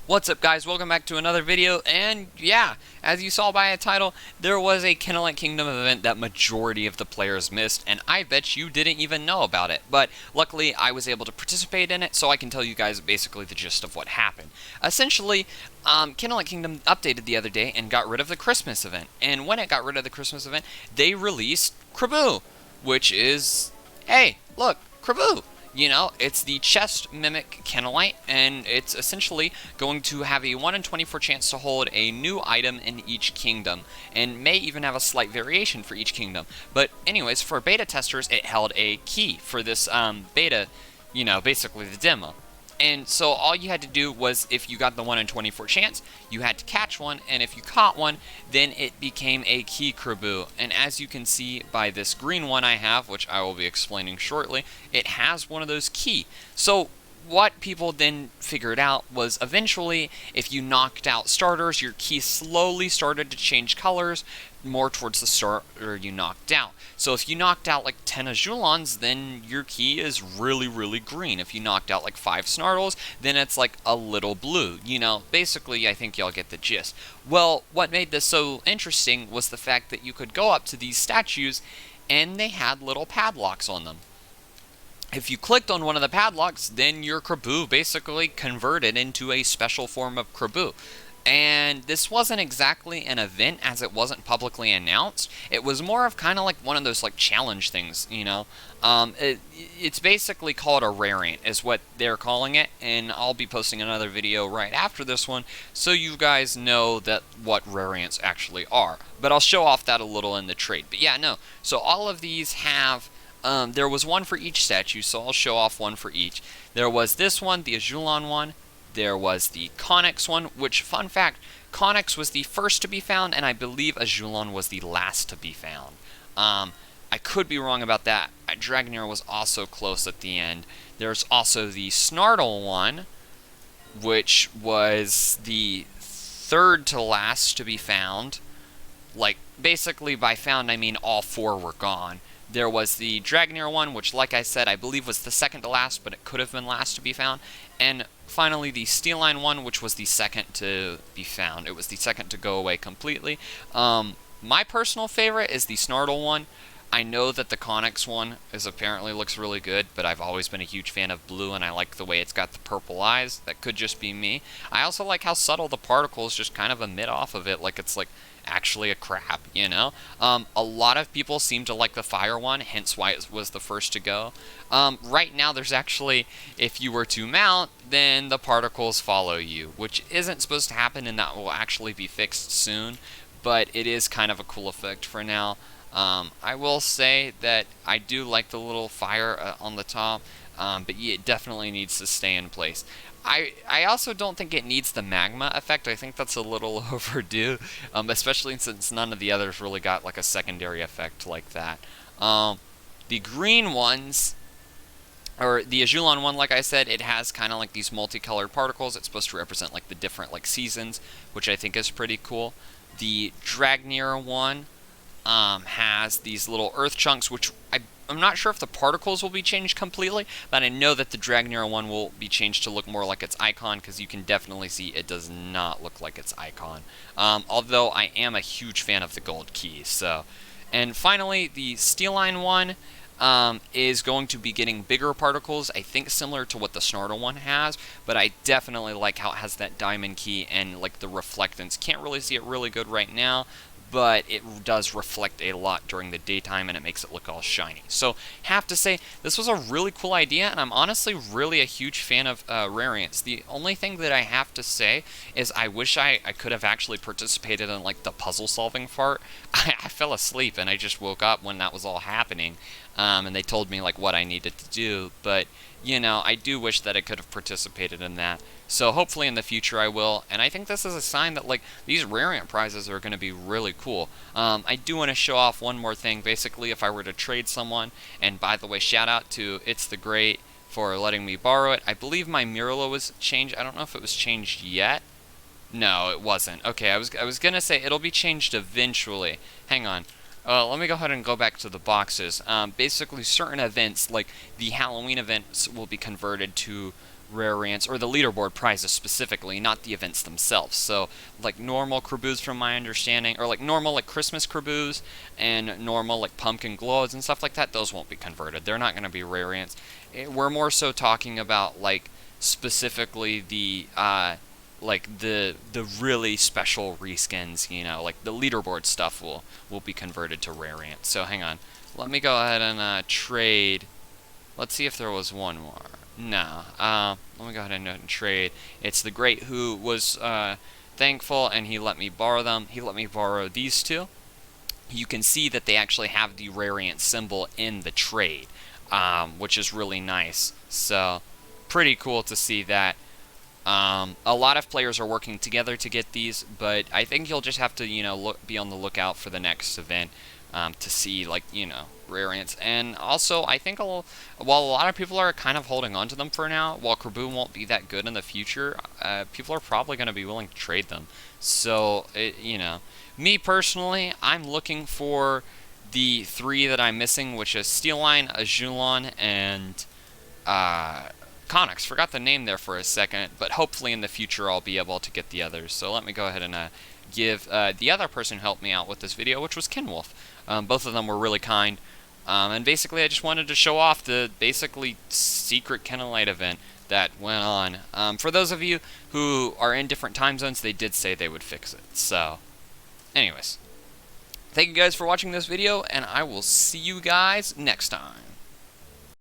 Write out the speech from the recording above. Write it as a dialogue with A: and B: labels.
A: What's up, guys? Welcome back to another video, and yeah, as you saw by the title, there was a Kinalite Kingdom event that majority of the players missed, and I bet you didn't even know about it, but luckily I was able to participate in it, so I can tell you guys basically the gist of what happened. Essentially, Kinalite Kingdom updated the other day and got rid of the Christmas event, and when it got rid of the Christmas event, they released Kraboo, which is, hey, look, Kraboo! You know, it's the chest mimic Kinalite, and it's essentially going to have a 1 in 24 chance to hold a new item in each kingdom, and may even have a slight variation for each kingdom. But anyways, for beta testers, it held a key for this beta, you know, basically the demo. And so all you had to do was, if you got the 1 in 24 chance, you had to catch one, and if you caught one, then it became a key Kraboo. And as you can see by this green one I have, which I will be explaining shortly, it has one of those key. So what people then figured out was eventually, if you knocked out starters, your key slowly started to change colors more towards the starter you knocked out. So if you knocked out like 10 Azulons, then your key is really, really green. If you knocked out like 5 Snartles, then it's like a little blue. You know, basically, I think y'all get the gist. Well, what made this so interesting was the fact that you could go up to these statues and they had little padlocks on them. If you clicked on one of the padlocks, then your Kraboo basically converted into a special form of Kraboo. And this wasn't exactly an event, as it wasn't publicly announced. It was more of kind of like one of those like challenge things, you know. It's basically called a Rariant, is what they're calling it, and I'll be posting another video right after this one, so you guys know that what Rariants actually are. But I'll show off that a little in the trade. But yeah, no. So all of these have. There was one for each statue, so I'll show off one for each. There was this one, the Azulon one. There was the Connex one, which, fun fact, Connex was the first to be found, and I believe Azulon was the last to be found. I could be wrong about that. Dragonair was also close at the end. There's also the Snartle one, which was the third to last to be found. Like, basically by found, I mean all 4 were gone. There was the Dragonair one, which, like I said, I believe was the second to last, but it could have been last to be found. And finally, the Steeline one, which was the second to be found. It was the second to go away completely. My personal favorite is the Snartle one. I know that the Connex one apparently looks really good, but I've always been a huge fan of blue, and I like the way it's got the purple eyes. That could just be me. I also like how subtle the particles just kind of emit off of it, like it's like actually a crab, you know? A lot of people seem to like the fire one, hence why it was the first to go. Right now, there's actually, if you were to mount, then the particles follow you, which isn't supposed to happen, and that will actually be fixed soon, but it is kind of a cool effect for now. I will say that I do like the little fire on the top, but yeah, it definitely needs to stay in place. I also don't think it needs the magma effect. I think that's a little overdue, especially since none of the others really got like a secondary effect like that. The green ones, or the Azulon one, like I said, it has kind of like these multicolored particles. It's supposed to represent like the different like seasons, which I think is pretty cool. The Dragonair one has these little earth chunks, which I'm not sure if the particles will be changed completely, but I know that the Dragonair one will be changed to look more like its icon, because you can definitely see it does not look like its icon. Although I am a huge fan of the gold keys. So, and finally, the Steeline one is going to be getting bigger particles, I think similar to what the Snartle one has, but I definitely like how it has that diamond key and like the reflectance. Can't really see it really good right now, but it does reflect a lot during the daytime, and it makes it look all shiny. So, have to say, this was a really cool idea, and I'm honestly really a huge fan of Rariants. The only thing that I have to say is I wish I could have actually participated in, like, the puzzle-solving part. I fell asleep, and I just woke up when that was all happening, and they told me, like, what I needed to do, but, you know, I do wish that I could have participated in that. So hopefully in the future I will, and I think this is a sign that like these Rariant prizes are going to be really cool. I do want to show off one more thing. Basically, if I were to trade someone, and by the way, shout out to It's the Great for letting me borrow it. I believe my Mirror was changed. I don't know if it was changed yet. No, it wasn't. Okay, I was gonna say it'll be changed eventually. Hang on. Let me go ahead and go back to the boxes. Basically, certain events, like the Halloween events, will be converted to Rarients, or the leaderboard prizes specifically, not the events themselves. So, like normal Kraboos from my understanding, or like normal like Christmas Kraboos, and normal like pumpkin glows and stuff like that, those won't be converted. They're not going to be Rarients. We're more so talking about like specifically the like the really special reskins, you know, like the leaderboard stuff will be converted to Rariants. So hang on, let me go ahead and trade. Let's see if there was one more. No. Let me go ahead and trade. It's the Great who was thankful, and he let me borrow them. He let me borrow these two. You can see that they actually have the Rariant symbol in the trade, which is really nice. So, pretty cool to see that. A lot of players are working together to get these, but I think you'll just have to, you know, be on the lookout for the next event to see, like, you know, Rariants. And also, I think while a lot of people are kind of holding on to them for now, while Kraboo won't be that good in the future, people are probably going to be willing to trade them. So, you know, me personally, I'm looking for the 3 that I'm missing, which is Steelline, Ajulon, and Connex. Forgot the name there for a second, but hopefully in the future I'll be able to get the others. So let me go ahead and give the other person who helped me out with this video, which was Kinwolf. Both of them were really kind. And basically I just wanted to show off the basically secret Kinalite event that went on. For those of you who are in different time zones, they did say they would fix it. So, anyways, thank you guys for watching this video, and I will see you guys next time.